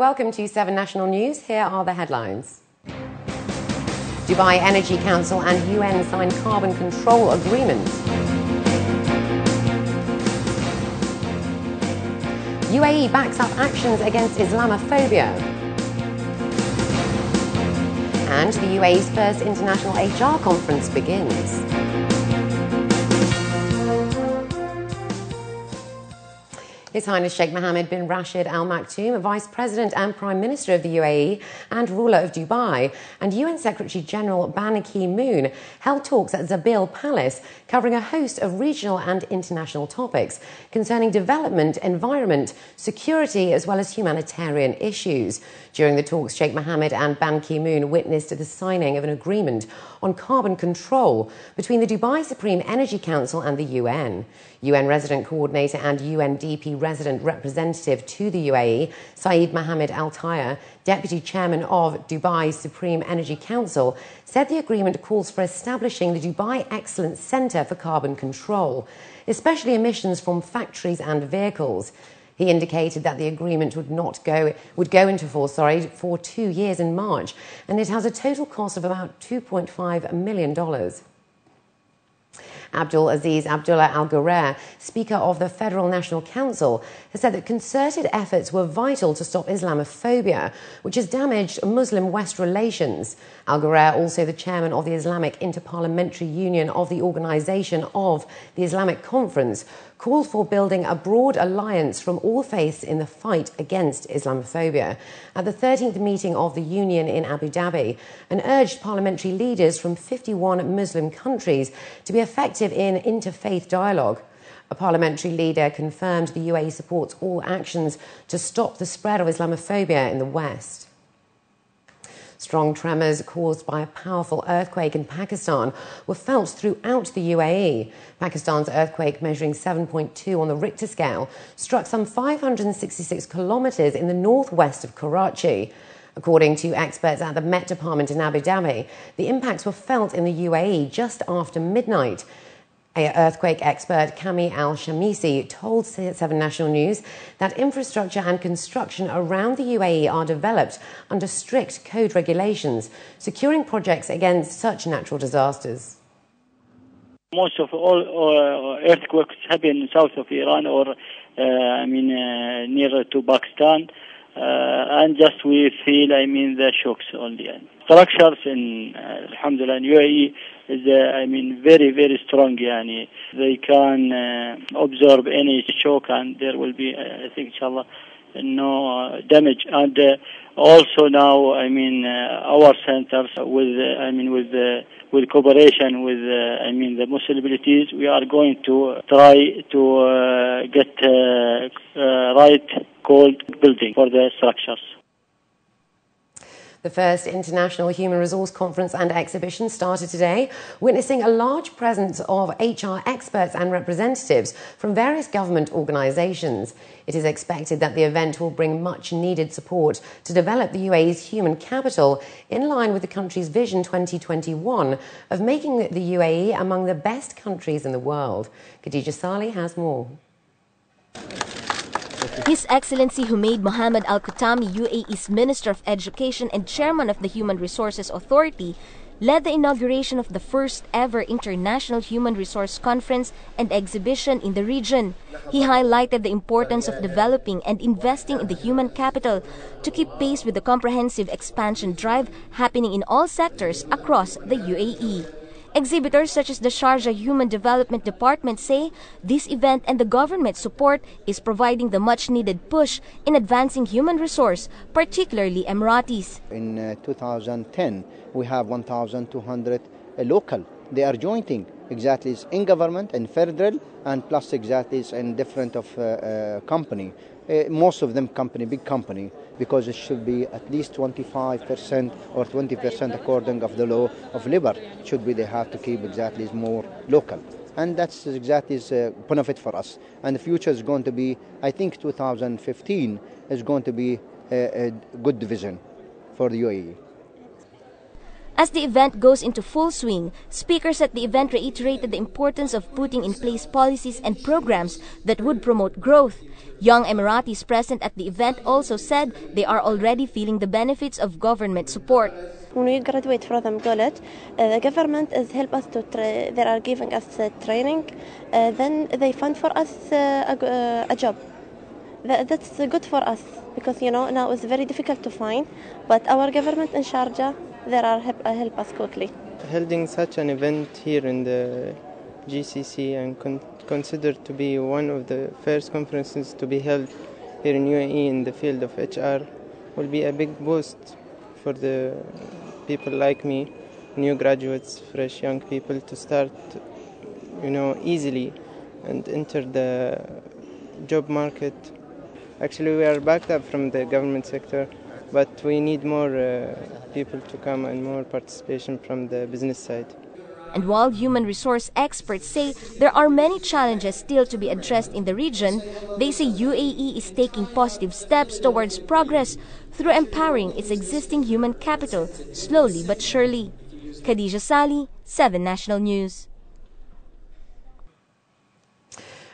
welcome to 7 National News. Here are the headlines. Dubai Energy Council and UN sign carbon control agreement. UAE backs up actions against Islamophobia. And the UAE's first international HR conference begins. His Highness Sheikh Mohammed bin Rashid Al Maktoum, Vice President and Prime Minister of the UAE and ruler of Dubai, and UN Secretary General Ban Ki-moon held talks at Zabil Palace covering a host of regional and international topics concerning development, environment, security, as well as humanitarian issues. During the talks, Sheikh Mohammed and Ban Ki-moon witnessed the signing of an agreement on carbon control between the Dubai Supreme Energy Council and the UN. UN Resident Coordinator and UNDP Resident Representative to the UAE, Saeed Mohammed Al Taya, Deputy Chairman of Dubai Supreme Energy Council, said the agreement calls for establishing the Dubai Excellence Centre for Carbon Control, especially emissions from factories and vehicles. He indicated that the agreement would go into force for 2 years in March, and it has a total cost of about $2.5 million. Abdul Aziz Abdullah Al Ghurair, Speaker of the Federal National Council, has said that concerted efforts were vital to stop Islamophobia, which has damaged Muslim-West relations. Al Ghurair, also the chairman of the Islamic Interparliamentary Union of the Organization of the Islamic Conference, called for building a broad alliance from all faiths in the fight against Islamophobia at the 13th meeting of the Union in Abu Dhabi, and urged parliamentary leaders from 51 Muslim countries to be effective in interfaith dialogue. A parliamentary leader confirmed the UAE supports all actions to stop the spread of Islamophobia in the West. Strong tremors caused by a powerful earthquake in Pakistan were felt throughout the UAE. Pakistan's earthquake, measuring 7.2 on the Richter scale, struck some 566 kilometres in the northwest of Karachi. According to experts at the Met Department in Abu Dhabi, the impacts were felt in the UAE just after midnight. Earthquake expert Kami Al-Shamisi told 7 National News that infrastructure and construction around the UAE are developed under strict code regulations, securing projects against such natural disasters. Most of all earthquakes happen south of Iran or nearer to Pakistan, and just we feel the shocks only. Structures in Alhamdulillah in UAE is very, very strong. They can absorb any shock, and there will be, I think, inshallah, no damage. And also now, our centers with cooperation with the municipalities, we are going to try to get right called building for the structures. The first International Human Resource Conference and Exhibition started today, witnessing a large presence of HR experts and representatives from various government organisations. It is expected that the event will bring much needed support to develop the UAE's human capital in line with the country's Vision 2021 of making the UAE among the best countries in the world. Khadija Saleh has more. His Excellency Humaid Mohammed Al Khatami, UAE's Minister of Education and Chairman of the Human Resources Authority, led the inauguration of the first ever International Human Resource Conference and Exhibition in the region. He highlighted the importance of developing and investing in the human capital to keep pace with the comprehensive expansion drive happening in all sectors across the UAE. Exhibitors such as the Sharjah Human Development Department say this event and the government support is providing the much-needed push in advancing human resource, particularly Emiratis. In 2010, we have 1,200 local. They are joining exactly in government and federal, and plus exactly in different of company. Most of them big company, because it should be at least 25% or 20% according of the law of labor. They have to keep exactly more local. And that's exactly a benefit for us. And the future is going to be, I think 2015 is going to be a good division for the UAE. As the event goes into full swing, speakers at the event reiterated the importance of putting in place policies and programs that would promote growth. Young Emiratis present at the event also said they are already feeling the benefits of government support. When we graduate from college, the government is help us to they are giving us training. Then they fund for us a job. That's good for us because now it's very difficult to find. But our government in Sharjah, they are help us quickly. Holding such an event here in the GCC and considered to be one of the first conferences to be held here in UAE in the field of HR will be a big boost for the people like me, new graduates, fresh young people, to start, easily and enter the job market. Actually, we are backed up from the government sector, but we need more people to come and more participation from the business side. And while human resource experts say there are many challenges still to be addressed in the region, they say UAE is taking positive steps towards progress through empowering its existing human capital, slowly but surely. Khadija Sali, 7 National News.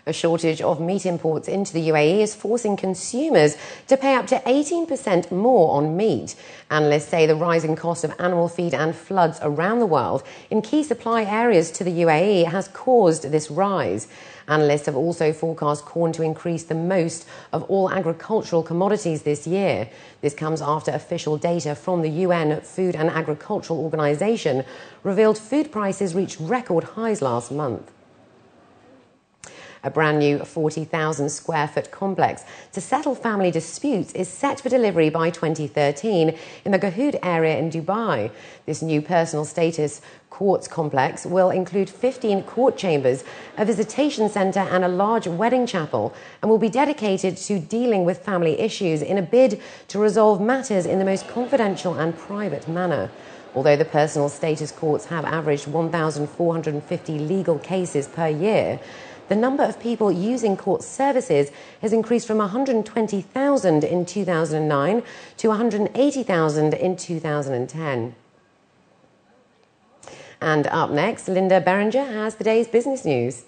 A shortage of meat imports into the UAE is forcing consumers to pay up to 18% more on meat. Analysts say the rising cost of animal feed and floods around the world in key supply areas to the UAE has caused this rise. Analysts have also forecast corn to increase the most of all agricultural commodities this year. This comes after official data from the UN Food and Agricultural Organization revealed food prices reached record highs last month. A brand new 40,000 square foot complex to settle family disputes is set for delivery by 2013 in the Gahood area in Dubai. This new personal status courts complex will include 15 court chambers, a visitation centre and a large wedding chapel, and will be dedicated to dealing with family issues in a bid to resolve matters in the most confidential and private manner. Although the personal status courts have averaged 1,450 legal cases per year, the number of people using court services has increased from 120,000 in 2009 to 180,000 in 2010. And up next, Linda Berenger has the day's business news.